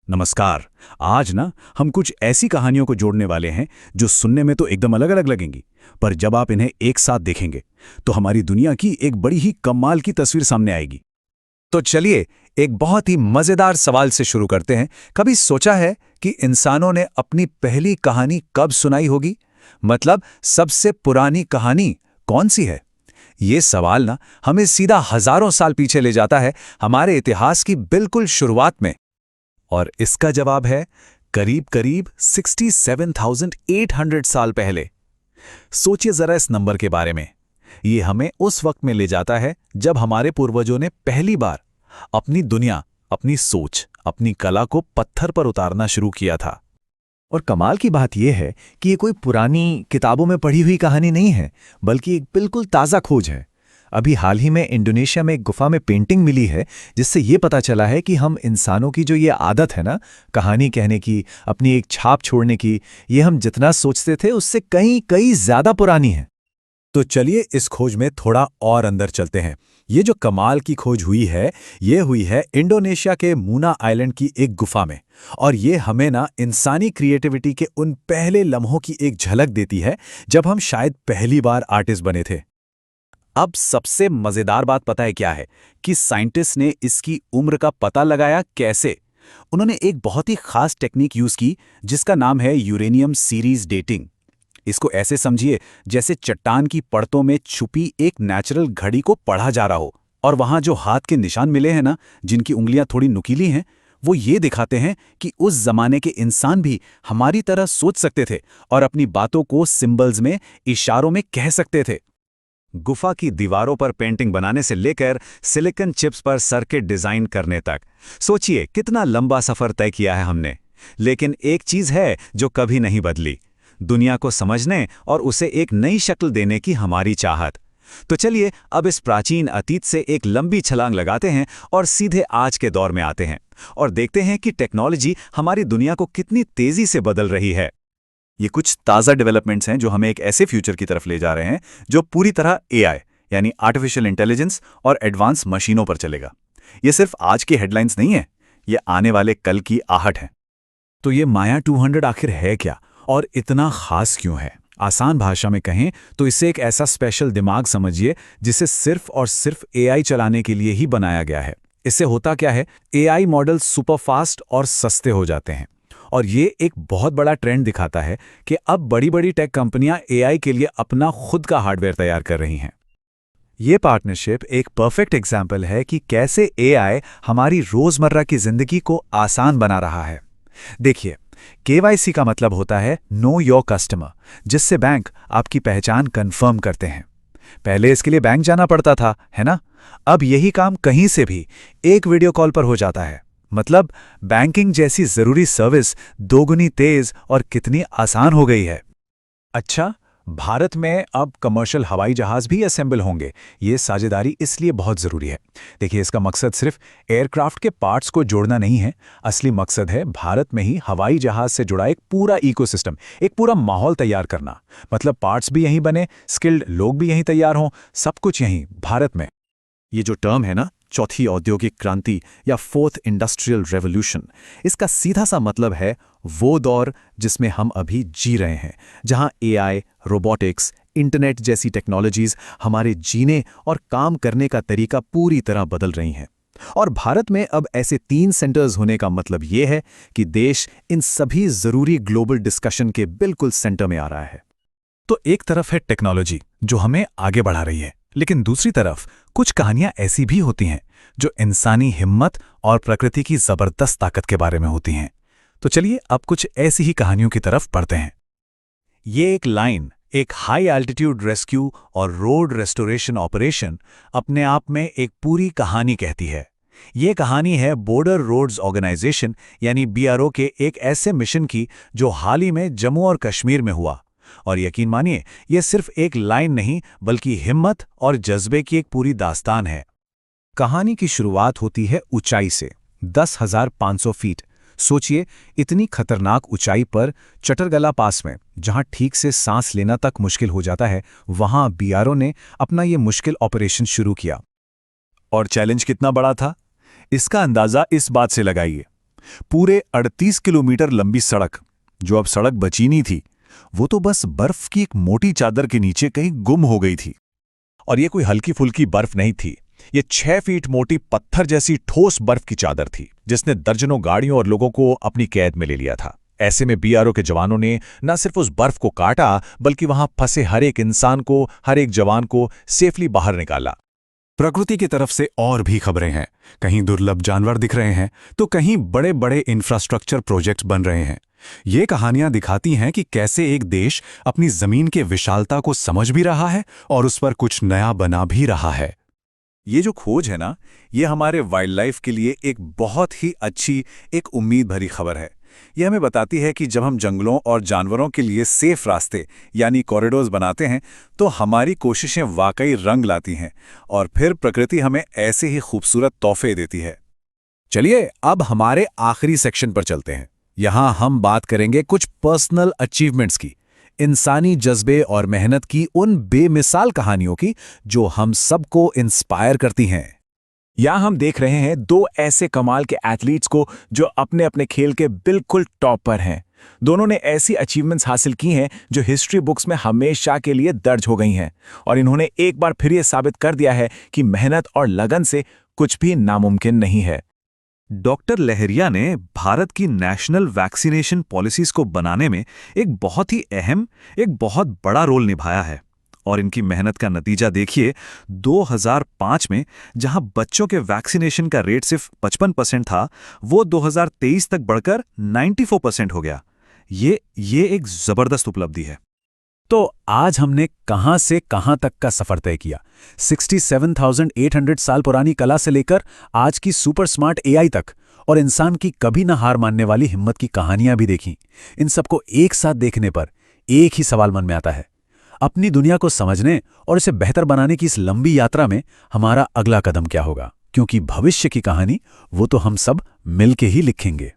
नमस्कार। आज ना हम कुछ ऐसी कहानियों को जोड़ने वाले हैं जो सुनने में तो एकदम अलग अलग लगेंगी, पर जब आप इन्हें एक साथ देखेंगे तो हमारी दुनिया की एक बड़ी ही कमाल की तस्वीर सामने आएगी। तो चलिए एक बहुत ही मजेदार सवाल से शुरू करते हैं। कभी सोचा है कि इंसानों ने अपनी पहली कहानी कब सुनाई होगी? मतलब सबसे पुरानी कहानी कौन सी है? ये सवाल ना हमें सीधा हजारों साल पीछे ले जाता है, हमारे इतिहास की बिल्कुल शुरुआत में। और इसका जवाब है करीब करीब 67,800 साल पहले। सोचिए जरा इस नंबर के बारे में। ये हमें उस वक्त में ले जाता है जब हमारे पूर्वजों ने पहली बार अपनी दुनिया, अपनी सोच, अपनी कला को पत्थर पर उतारना शुरू किया था। और कमाल की बात यह है कि ये कोई पुरानी किताबों में पढ़ी हुई कहानी नहीं है, बल्कि एक बिल्कुल ताज़ा खोज है। अभी हाल ही में इंडोनेशिया में एक गुफा में पेंटिंग मिली है, जिससे ये पता चला है कि हम इंसानों की जो ये आदत है ना, कहानी कहने की, अपनी एक छाप छोड़ने की, ये हम जितना सोचते थे उससे कहीं कहीं ज़्यादा पुरानी है। तो चलिए इस खोज में थोड़ा और अंदर चलते हैं। ये जो कमाल की खोज हुई है, ये हुई है इंडोनेशिया के मूना आइलैंड की एक गुफा में। और ये हमें ना इंसानी क्रिएटिविटी के उन पहले लम्हों की एक झलक देती है जब हम शायद पहली बार आर्टिस्ट बने थे। अब सबसे मजेदार बात पता है क्या है? कि साइंटिस्ट ने इसकी उम्र का पता लगाया कैसे? उन्होंने एक बहुत ही खास टेक्निक यूज की जिसका नाम है यूरेनियम सीरीज डेटिंग। इसको ऐसे समझिए जैसे चट्टान की परतों में छुपी एक नेचुरल घड़ी को पढ़ा जा रहा हो, और वहां जो हाथ के निशान मिले हैं ना, जिनकी उंगलियां थोड़ी नुकीली हैं, वो ये दिखाते हैं कि उस जमाने के इंसान भी हमारी तरह सोच सकते थे और अपनी बातों को सिंबल्स में, इशारों में कह सकते थे। गुफा की दीवारों पर पेंटिंग बनाने से लेकर सिलिकॉन चिप्स पर सर्किट डिजाइन करने तक, सोचिए कितना लंबा सफर तय किया है हमने। लेकिन एक चीज है जो कभी नहीं बदली, दुनिया को समझने और उसे एक नई शक्ल देने की हमारी चाहत। तो चलिए अब इस प्राचीन अतीत से एक लंबी छलांग लगाते हैं और सीधे आज के दौर में आते हैं और देखते हैं कि टेक्नोलॉजी हमारी दुनिया को कितनी तेजी से बदल रही है। ये कुछ ताज़ा डेवलपमेंट्स हैं जो हमें एक ऐसे फ्यूचर की तरफ ले जा रहे हैं जो पूरी तरह एआई यानी आर्टिफिशियल इंटेलिजेंस और एडवांस मशीनों पर चलेगा। ये सिर्फ आज की हेडलाइंस नहीं है, ये आने वाले कल की आहट है। तो ये माया 200 आखिर है क्या और इतना खास क्यों है? आसान भाषा में कहें तो इसे एक ऐसा स्पेशल दिमाग समझिए जिसे सिर्फ और सिर्फ एआई चलाने के लिए ही बनाया गया है। इससे होता क्या है, एआई मॉडल सुपर फास्ट और सस्ते हो जाते हैं। और ये एक बहुत बड़ा ट्रेंड दिखाता है कि अब बड़ी बड़ी टेक कंपनियां एआई के लिए अपना खुद का हार्डवेयर तैयार कर रही हैं। ये पार्टनरशिप एक परफेक्ट एग्जाम्पल है कि कैसे एआई हमारी रोजमर्रा की जिंदगी को आसान बना रहा है। देखिए, केवाईसी का मतलब होता है नो योर कस्टमर, जिससे बैंक आपकी पहचान कंफर्म करते हैं। पहले इसके लिए बैंक जाना पड़ता था, है ना? अब यही काम कहीं से भी एक वीडियो कॉल पर हो जाता है। मतलब बैंकिंग जैसी जरूरी सर्विस दोगुनी तेज और कितनी आसान हो गई है। अच्छा, भारत में अब कमर्शियल हवाई जहाज भी असेंबल होंगे। ये साझेदारी इसलिए बहुत ज़रूरी है। देखिए, इसका मकसद सिर्फ एयरक्राफ्ट के पार्ट्स को जोड़ना नहीं है, असली मकसद है भारत में ही हवाई जहाज से जुड़ा एक पूरा इकोसिस्टम, एक पूरा माहौल तैयार करना। मतलब पार्ट्स भी यहीं बने, स्किल्ड लोग भी यहीं तैयार हों, सब कुछ यहीं भारत में। ये जो टर्म है ना, चौथी औद्योगिक क्रांति या फोर्थ इंडस्ट्रियल रेवोल्यूशन, इसका सीधा सा मतलब है वो दौर जिसमें हम अभी जी रहे हैं, जहां एआई, रोबोटिक्स, इंटरनेट जैसी टेक्नोलॉजीज हमारे जीने और काम करने का तरीका पूरी तरह बदल रही हैं। और भारत में अब ऐसे 3 सेंटर्स होने का मतलब ये है कि देश इन सभी जरूरी ग्लोबल डिस्कशन के बिल्कुल सेंटर में आ रहा है। तो एक तरफ है टेक्नोलॉजी जो हमें आगे बढ़ा रही है, लेकिन दूसरी तरफ कुछ कहानियां ऐसी भी होती हैं जो इंसानी हिम्मत और प्रकृति की जबरदस्त ताकत के बारे में होती हैं। तो चलिए अब कुछ ऐसी ही कहानियों की तरफ पढ़ते हैं। ये एक लाइन, एक हाई एल्टीट्यूड रेस्क्यू और रोड रेस्टोरेशन ऑपरेशन अपने आप में एक पूरी कहानी कहती है। ये कहानी है बॉर्डर रोड्स ऑर्गेनाइजेशन यानी बीआरओ के एक ऐसे मिशन की जो हाल ही में जम्मू और कश्मीर में हुआ। और यकीन मानिए, यह सिर्फ एक लाइन नहीं बल्कि हिम्मत और जज्बे की एक पूरी दास्तान है। कहानी की शुरुआत होती है ऊंचाई से, 10,500 फीट। सोचिए, इतनी खतरनाक ऊंचाई पर चटरगला पास में, जहां ठीक से सांस लेना तक मुश्किल हो जाता है, वहां बीआरओ ने अपना ये मुश्किल ऑपरेशन शुरू किया। और चैलेंज कितना बड़ा था, इसका अंदाजा इस बात से लगाइए। पूरे 38 किलोमीटर लंबी सड़क, जो अब सड़क बची नहीं थी, वो तो बस बर्फ की एक मोटी चादर के नीचे कहीं गुम हो गई थी। और ये कोई हल्की फुल्की बर्फ नहीं थी, ये 6 फीट मोटी पत्थर जैसी ठोस बर्फ की चादर थी, जिसने दर्जनों गाड़ियों और लोगों को अपनी कैद में ले लिया था। ऐसे में बीआरओ के जवानों ने न सिर्फ उस बर्फ को काटा, बल्कि वहां फंसे हर एक इंसान को, हर एक जवान को सेफली बाहर निकाला। प्रकृति की तरफ से और भी खबरें हैं। कहीं दुर्लभ जानवर दिख रहे हैं, तो कहीं बड़े बड़े इंफ्रास्ट्रक्चर प्रोजेक्ट्स बन रहे हैं। ये कहानियां दिखाती हैं कि कैसे एक देश अपनी जमीन के विशालता को समझ भी रहा है और उस पर कुछ नया बना भी रहा है। ये जो खोज है ना, ये हमारे वाइल्ड लाइफ के लिए एक बहुत ही अच्छी, एक उम्मीद भरी खबर है। ये हमें बताती है कि जब हम जंगलों और जानवरों के लिए सेफ रास्ते यानी कॉरिडोर्स बनाते हैं, तो हमारी कोशिशें वाकई रंग लाती हैं और फिर प्रकृति हमें ऐसे ही खूबसूरत तोहफे देती है। चलिए अब हमारे आखिरी सेक्शन पर चलते हैं। यहाँ हम बात करेंगे कुछ पर्सनल अचीवमेंट्स की, इंसानी जज्बे और मेहनत की उन बेमिसाल कहानियों की जो हम सबको इंस्पायर करती हैं। यहाँ हम देख रहे हैं 2 ऐसे कमाल के एथलीट्स को जो अपने अपने खेल के बिल्कुल टॉप पर हैं। दोनों ने ऐसी अचीवमेंट्स हासिल की हैं जो हिस्ट्री बुक्स में हमेशा के लिए दर्ज हो गई हैं, और इन्होंने एक बार फिर ये साबित कर दिया है कि मेहनत और लगन से कुछ भी नामुमकिन नहीं है। डॉक्टर लहरिया ने भारत की नेशनल वैक्सीनेशन पॉलिसीज को बनाने में एक बहुत ही अहम, एक बहुत बड़ा रोल निभाया है। और इनकी मेहनत का नतीजा देखिए, 2005 में जहां बच्चों के वैक्सीनेशन का रेट सिर्फ 55% था, वो 2023 तक बढ़कर 94% हो गया। ये एक जबरदस्त उपलब्धि है। तो आज हमने कहां से कहां तक का सफर तय किया। 67,800 साल पुरानी कला से लेकर आज की सुपर स्मार्ट एआई तक, और इंसान की कभी न हार मानने वाली हिम्मत की कहानियां भी देखी। इन सबको एक साथ देखने पर एक ही सवाल मन में आता है, अपनी दुनिया को समझने और इसे बेहतर बनाने की इस लंबी यात्रा में हमारा अगला कदम क्या होगा? क्योंकि भविष्य की कहानी वो तो हम सब मिलके ही लिखेंगे।